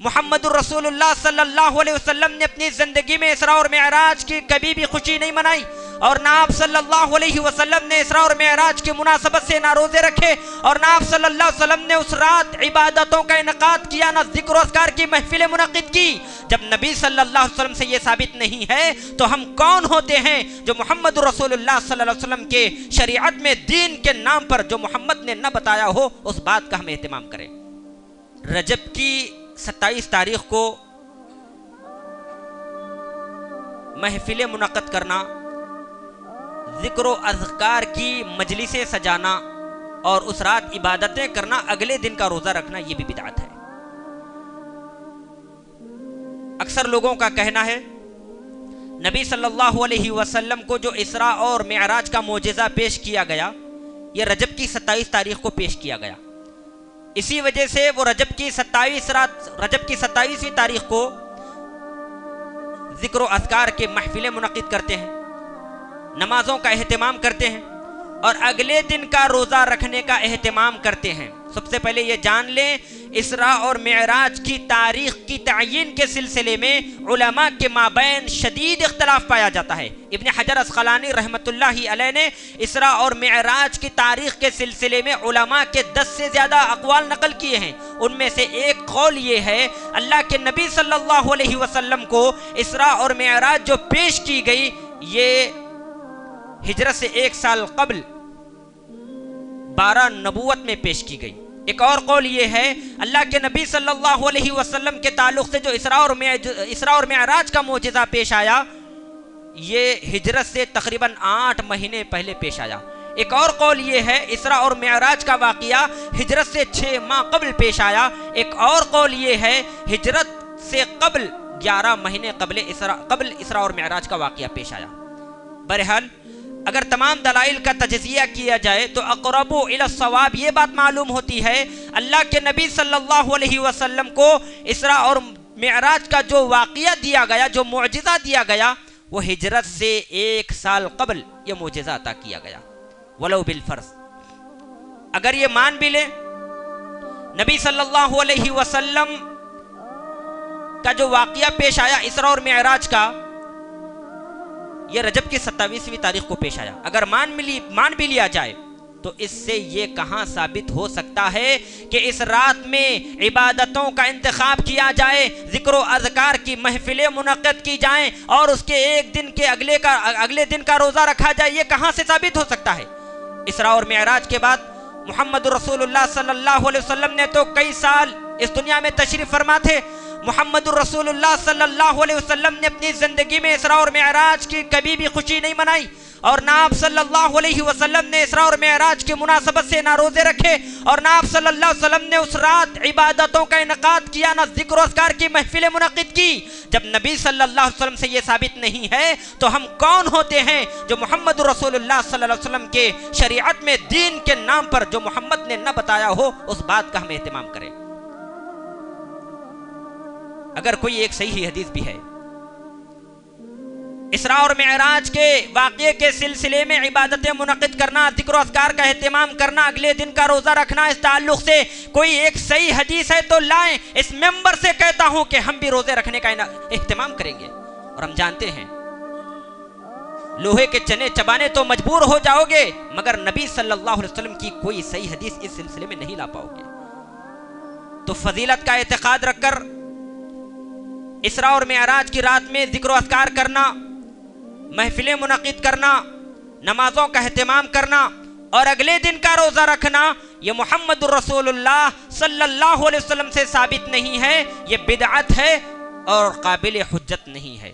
محمد الرسول اللہ صلی اللہ علیہ وسلم نے اپنی زندگی میں اسراء اور معراج کی کبھی بھی خوشی نہیں منائی، اور نہ آپ صلی اللہ علیہ وسلم نے اسراء اور معراج کی مناسبت سے نہ روزے رکھے، اور نہ آپ صلی اللہ علیہ وسلم نے اس رات عبادتوں کا انعقاد کیا، نہ ذکر و اذکار کی محفلیں منعقد کی۔ جب نبی صلی اللہ علیہ وسلم سے یہ ثابت نہیں ہے تو ہم کون ہوتے ہیں جو محمد رسول اللہ صلی اللہ علیہ وسلم کے شریعت میں دین کے نام پر جو محمد نے نہ بتایا ہو اس بات کا ہم اہتمام کریں۔ رجب کی 27 تاریخ کو محفلیں منعقد کرنا، ذکر و اذکار کی مجلسیں سجانا اور اس رات عبادتیں کرنا، اگلے دن کا روزہ رکھنا، یہ بھی بدعت ہے۔ اکثر لوگوں کا کہنا ہے نبی صلی اللہ علیہ وسلم کو جو اسراء اور معراج کا معجزہ پیش کیا گیا یہ رجب کی 27 تاریخ کو پیش کیا گیا، اسی وجہ سے وہ رجب کی 27ویں تاریخ کو ذکر و اذکار کے محفلیں منعقد کرتے ہیں، نمازوں کا اہتمام کرتے ہیں اور اگلے دن کا روزہ رکھنے کا اہتمام کرتے ہیں۔ سب سے پہلے یہ جان لیں اسراء اور معراج کی تاریخ کی تعیین کے سلسلے میں علماء کے مابین شدید اختلاف پایا جاتا ہے۔ ابن حجر اسقلانی رحمۃ اللہ علیہ نے اسراء اور معراج کی تاریخ کے سلسلے میں علماء کے 10 سے زیادہ اقوال نقل کیے ہیں۔ ان میں سے ایک قول یہ ہے اللہ کے نبی صلی اللہ علیہ وسلم کو اسراء اور معراج جو پیش کی گئی یہ ہجرت سے 1 سال قبل 12 نبوت میں پیش کی گئی۔ ایک اور قول یہ ہے اللہ کے نبی صلی اللہ علیہ وسلم کے تعلق سے جو اسراء اور معراج کا معجزہ پیش آیا یہ ہجرت سے تقریباً 8 مہینے پہلے پیش آیا۔ ایک اور قول یہ ہے اسراء اور معراج کا واقعہ ہجرت سے 6 ماہ قبل پیش آیا۔ ایک اور قول یہ ہے ہجرت سے قبل 11 مہینے قبل اسراء اور معراج کا واقعہ پیش آیا۔ بہرحال اگر تمام دلائل کا تجزیہ کیا جائے تو اقرب الی الصواب یہ بات معلوم ہوتی ہے اللہ کے نبی صلی اللہ علیہ وسلم کو اسراء اور معراج کا جو واقعہ دیا گیا، جو معجزہ دیا گیا، وہ ہجرت سے 1 سال قبل یہ معجزہ عطا کیا گیا، ولو بالفرض۔ اگر یہ مان بھی لیں نبی صلی اللہ علیہ وسلم کا جو واقعہ پیش آیا اسراء اور معراج کا یہ رجب کی 27ویں تاریخ کو پیش آیا، اگر مان بھی لیا جائے تو اس سے یہ کہاں ثابت ہو سکتا ہے کہ اس رات میں عبادتوں کا انتخاب کیا جائے، ذکر و اذکار کی محفلیں منعقد کی جائیں اور اس کے ایک دن کے اگلے دن کا روزہ رکھا جائے؟ یہ کہاں سے ثابت ہو سکتا ہے؟ اسراء اور معراج کے بعد محمد رسول اللہ صلی اللہ علیہ وسلم نے تو کئی سال اس دنیا میں تشریف فرما تھے۔ محمد الرسول اللہ صلی اللہ علیہ وسلم نے اپنی زندگی میں اسراء اور معراج کی کبھی بھی خوشی نہیں منائی، اور نہ آپ صلی اللہ علیہ وسلم نے اسراء اور معراج کی مناسبت سے نہ روزے رکھے، اور نہ آپ صلی اللہ علیہ وسلم نے اس رات عبادتوں کا انعقاد کیا، نہ ذکر و اذکار کی محفلیں منعقد کی۔ جب نبی صلی اللہ علیہ وسلم سے یہ ثابت نہیں ہے تو ہم کون ہوتے ہیں جو محمد رسول اللہ صلی اللہ علیہ وسلم کے شریعت میں دین کے نام پر جو محمد نے نہ بتایا ہو اس بات کا ہم اہتمام کریں۔ اگر کوئی ایک صحیح حدیث بھی ہے اسراء اور معراج کے واقعے کے سلسلے میں عبادتیں منعقد کرنا، ذکر و اذکار کا اہتمام کرنا، اگلے دن کا روزہ رکھنا، اس تعلق سے کوئی ایک صحیح حدیث ہے تو لائیں، اس ممبر سے کہتا ہوں کہ ہم بھی روزے رکھنے کا اہتمام کریں گے۔ اور ہم جانتے ہیں لوہے کے چنے چبانے تو مجبور ہو جاؤ گے مگر نبی صلی اللہ علیہ وسلم کی کوئی صحیح حدیث اس سلسلے میں نہیں لا پاؤ گے۔ تو فضیلت کا اعتقاد رکھ کر اسراء اور معراج کی رات میں ذکر و اذکار کرنا، محفلیں منعقد کرنا، نمازوں کا اہتمام کرنا اور اگلے دن کا روزہ رکھنا یہ محمد الرسول اللہ صلی اللہ علیہ وسلم سے ثابت نہیں ہے، یہ بدعت ہے اور قابل حجت نہیں ہے۔